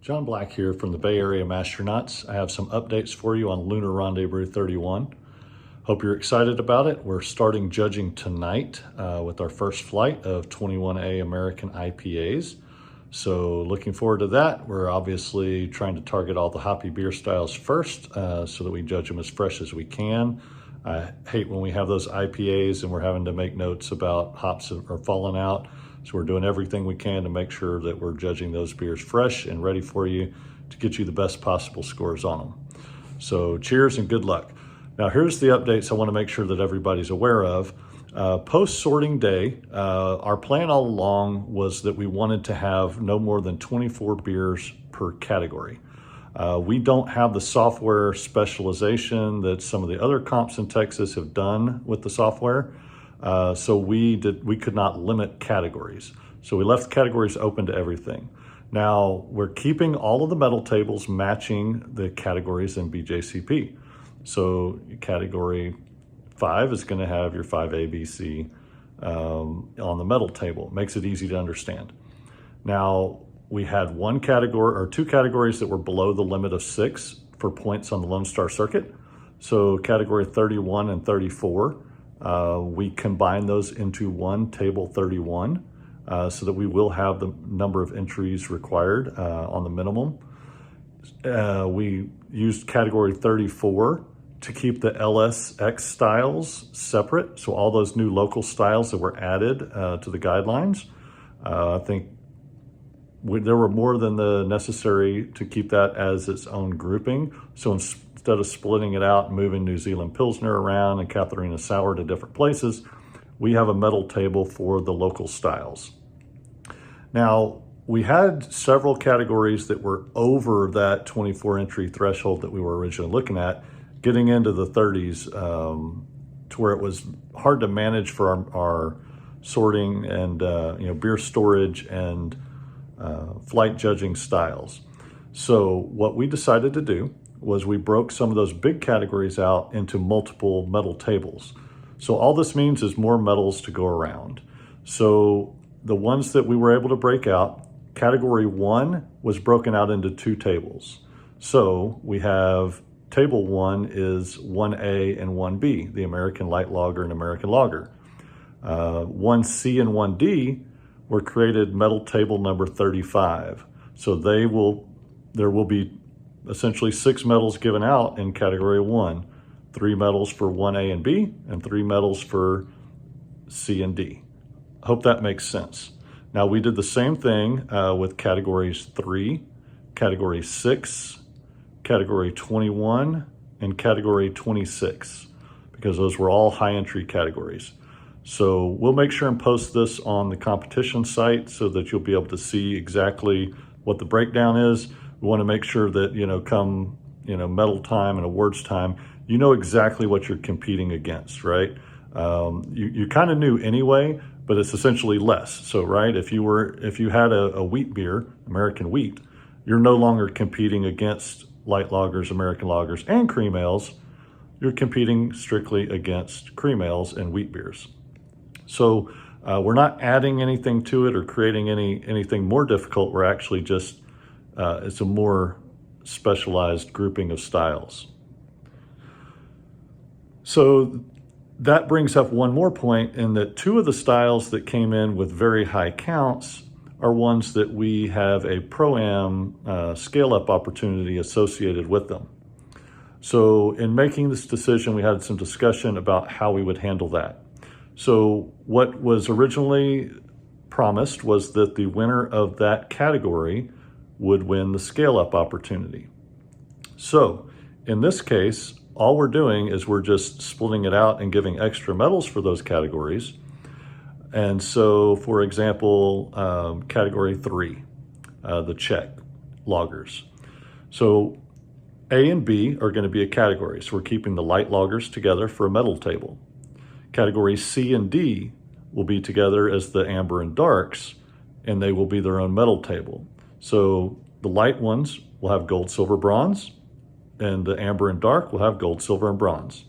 John Black here from the Bay Area Masternauts. I have some updates for you on Lunar Rendezbrew 31. Hope you're excited about it. We're starting judging tonight with our first flight of 21A American IPAs. So looking forward to that. We're obviously trying to target all the hoppy beer styles first so that we judge them as fresh as we can. I hate when we have those IPAs and we're having to make notes about hops that are falling out. So we're doing everything we can to make sure that we're judging those beers fresh and ready for you to get you the best possible scores on them. So cheers and good luck. Now here's the updates I want to make sure that everybody's aware of. Post-sorting day, our plan all along was that we wanted to have no more than 24 beers per category. We don't have the software specialization that some of the other comps in Texas have done with the software. So we could not limit categories. So we left categories open to everything. Now we're keeping all of the medal tables matching the categories in BJCP. So category 5 is going to have your 5A, B, C on the medal table. Makes it easy to understand. Now we had one category or two categories that were below the limit of 6 for points on the Lone Star Circuit. So category 31 and 34. We combine those into one table 31 so that we will have the number of entries required on the minimum. We used category 34 to keep the LSX styles separate. So all those new local styles that were added to the guidelines, I think there were more than the necessary to keep that as its own grouping. So instead of splitting it out and moving New Zealand Pilsner around and Katharina Sour to different places, we have a medal table for the local styles. Now, we had several categories that were over that 24 entry threshold that we were originally looking at, getting into the 30s to where it was hard to manage for our sorting and beer storage and flight judging styles. So what we decided to do was we broke some of those big categories out into multiple medal tables. So all this means is more medals to go around. So the ones that we were able to break out, category 1 was broken out into 2 tables. So we have table 1 is 1A and 1B, the American Light Lager and American Lager. 1C and 1D were created medal table number 35. So there will be essentially 6 medals given out in category 1, 3 medals for 1A and B, and 3 medals for C and D. Hope that makes sense. Now we did the same thing with categories 3, category 6, category 21, and category 26, because those were all high entry categories. So we'll make sure and post this on the competition site so that you'll be able to see exactly what the breakdown is. We want to make sure that, come, medal time and awards time, you know exactly what you're competing against, right? You kind of knew anyway, but it's essentially less. So, right, if you had a wheat beer, American wheat, you're no longer competing against light lagers, American lagers, and cream ales. You're competing strictly against cream ales and wheat beers. So we're not adding anything to it or creating anything more difficult. We're actually just, it's a more specialized grouping of styles. So that brings up one more point in that 2 of the styles that came in with very high counts are ones that we have a Pro-Am scale-up opportunity associated with them. So in making this decision, we had some discussion about how we would handle that. So what was originally promised was that the winner of that category would win the scale-up opportunity. So in this case, all we're doing is we're just splitting it out and giving extra medals for those categories. And so, for example, category 3, the Czech lagers. So A and B are going to be a category. So we're keeping the light lagers together for a medal table. Category C and D will be together as the amber and darks, and they will be their own medal table. So the light ones will have gold, silver, bronze, and the amber and dark will have gold, silver, and bronze.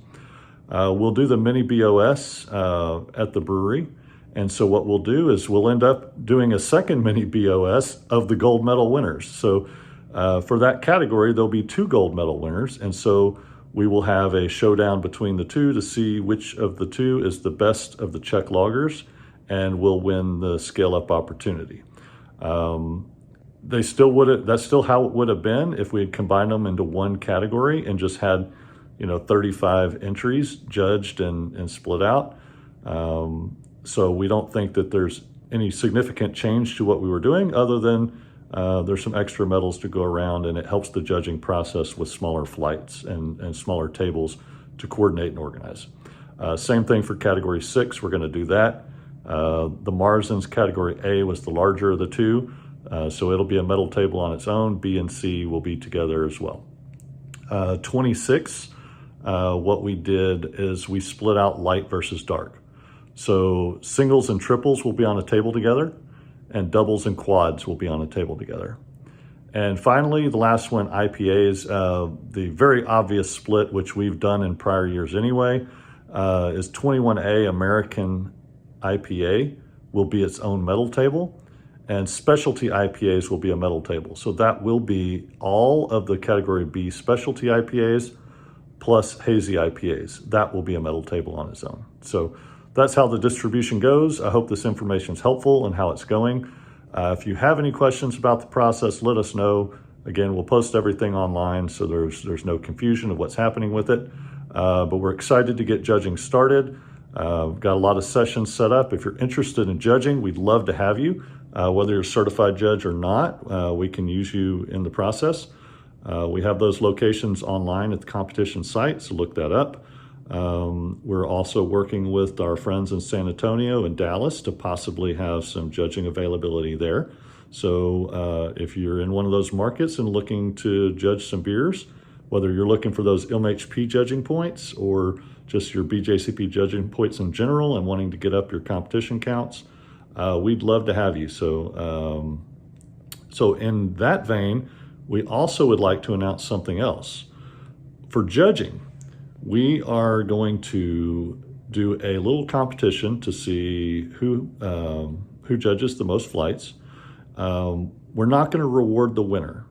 We'll do the mini BOS at the brewery. And so what we'll do is we'll end up doing a second mini BOS of the gold medal winners. So For that category, there'll be 2 gold medal winners, and so we will have a showdown between the 2 to see which of the 2 is the best of the Czech loggers and will win the scale-up opportunity. That's still how it would have been if we had combined them into one category and just had, 35 entries judged and split out. So we don't think that there's any significant change to what we were doing, other than there's some extra medals to go around, and it helps the judging process with smaller flights and smaller tables to coordinate and organize. Same thing for category 6, we're gonna do that. The Marzens category A was the larger of the 2, so it'll be a medal table on its own. B and C will be together as well. 26, what we did is we split out light versus dark. So singles and triples will be on a table together, and doubles and quads will be on a table together. And finally, the last one, IPAs, the very obvious split, which we've done in prior years anyway, is 21A American IPA will be its own medal table, and specialty IPAs will be a medal table. So that will be all of the category B specialty IPAs plus hazy IPAs. That will be a medal table on its own. So that's how the distribution goes. I hope this information is helpful and how it's going. If you have any questions about the process, let us know. Again, we'll post everything online, so there's no confusion of what's happening with it. But we're excited to get judging started. We've got a lot of sessions set up. If you're interested in judging, we'd love to have you. Whether you're a certified judge or not, we can use you in the process. We have those locations online at the competition site, so look that up. We're also working with our friends in San Antonio and Dallas to possibly have some judging availability there. So if you're in one of those markets and looking to judge some beers, whether you're looking for those MHP judging points or just your BJCP judging points in general and wanting to get up your competition counts, we'd love to have you. So in that vein, we also would like to announce something else. For judging, we are going to do a little competition to see who judges the most flights. We're not going to reward the winner,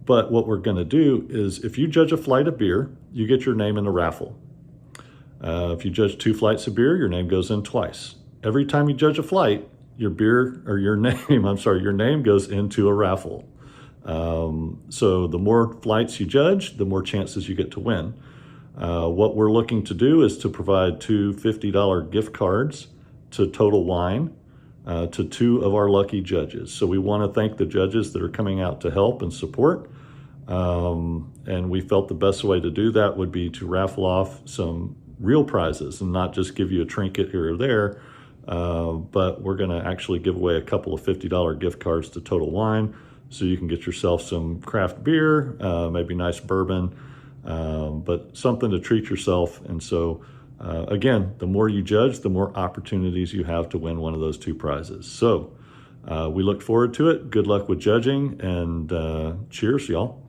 but what we're going to do is if you judge a flight of beer, you get your name in the raffle. If you judge 2 flights of beer, your name goes in twice. Every time you judge a flight, your name goes into a raffle. So the more flights you judge, the more chances you get to win. What we're looking to do is to provide 2 $50 gift cards to Total Wine to 2 of our lucky judges. So we want to thank the judges that are coming out to help and support. And we felt the best way to do that would be to raffle off some real prizes and not just give you a trinket here or there. But we're going to actually give away a couple of $50 gift cards to Total Wine so you can get yourself some craft beer, maybe nice bourbon, but something to treat yourself. And so again, the more you judge, the more opportunities you have to win one of those 2 prizes. So we look forward to it. Good luck with judging, and cheers, y'all.